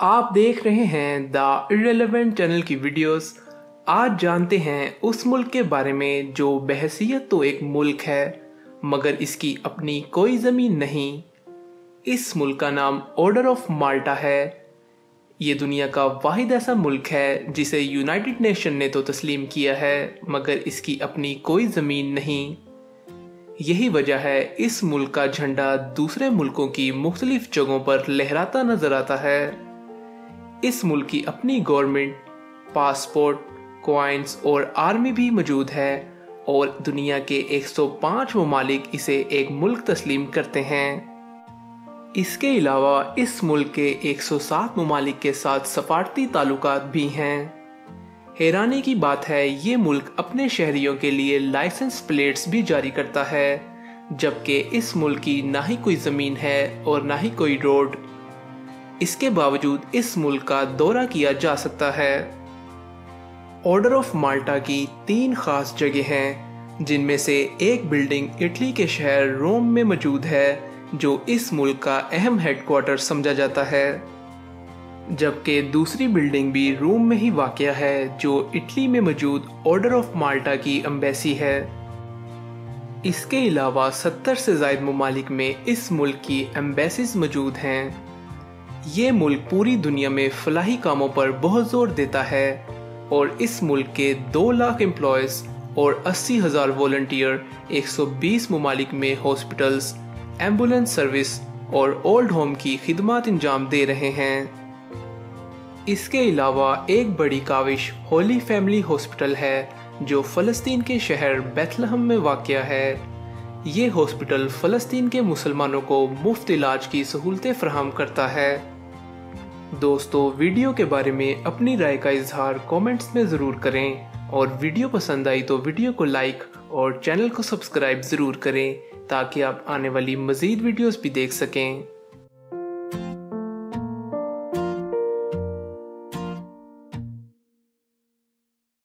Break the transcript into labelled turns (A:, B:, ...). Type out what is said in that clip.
A: आप देख रहे हैं द इर्रेलेवेंट चैनल की वीडियोस। आज जानते हैं उस मुल्क के बारे में जो बहैसियत तो एक मुल्क है मगर इसकी अपनी कोई ज़मीन नहीं। इस मुल्क का नाम ऑर्डर ऑफ माल्टा है। ये दुनिया का वाहिद ऐसा मुल्क है जिसे यूनाइटेड नेशन ने तो तस्लीम किया है मगर इसकी अपनी कोई ज़मीन नहीं। यही वजह है इस मुल्क का झंडा दूसरे मुल्कों की मुख्तलिफ जगहों पर लहराता नजर आता है। इस मुल्क की अपनी गवर्नमेंट, पासपोर्ट, कॉइन्स और आर्मी भी मौजूद है और दुनिया के 105 ममालिक इसे एक मुल्क तस्लीम करते हैं। इसके अलावा इस मुल्क के 107 ममालिक के साथ सफारती ताल्लुकात भी हैं। हैरानी की बात है ये मुल्क अपने शहरियों के लिए लाइसेंस प्लेट्स भी जारी करता है, जबकि इस मुल्क की ना ही कोई ज़मीन है और ना ही कोई रोड। इसके बावजूद इस मुल्क का दौरा किया जा सकता है। ऑर्डर ऑफ माल्टा की 3 खास जगह हैं, जिनमें से एक बिल्डिंग इटली के शहर रोम में मौजूद है, जो इस मुल्क का अहम हेडक्वार्टर समझा जाता है, जबकि दूसरी बिल्डिंग भी रोम में ही वाक़या है, जो इटली में मौजूद ऑर्डर ऑफ माल्टा की एम्बेसी है। इसके अलावा 70 से ज़ायद ममालिक में इस मुल्क की एम्बेसीज मौजूद हैं। ये मुल्क पूरी दुनिया में फलाही कामों पर बहुत जोर देता है और इस मुल्क के 2 लाख एम्प्लॉयज़ और 80,000 वॉलंटियर 120 ममालिक में हॉस्पिटल्स, एम्बुलेंस सर्विस और ओल्ड होम की खिदमत अंजाम दे रहे हैं। इसके अलावा एक बड़ी काविश होली फैमिली हॉस्पिटल है जो फ़लस्तीन के शहर बेथलहम में वाक़या है। ये हॉस्पिटल फ़लस्तीन के मुसलमानों को मुफ्त इलाज की सहूलतें फराहम करता है। दोस्तों, वीडियो के बारे में अपनी राय का इजहार कमेंट्स में ज़रूर करें और वीडियो पसंद आई तो वीडियो को लाइक और चैनल को सब्सक्राइब ज़रूर करें ताकि आप आने वाली मज़ीद वीडियोस भी देख सकें।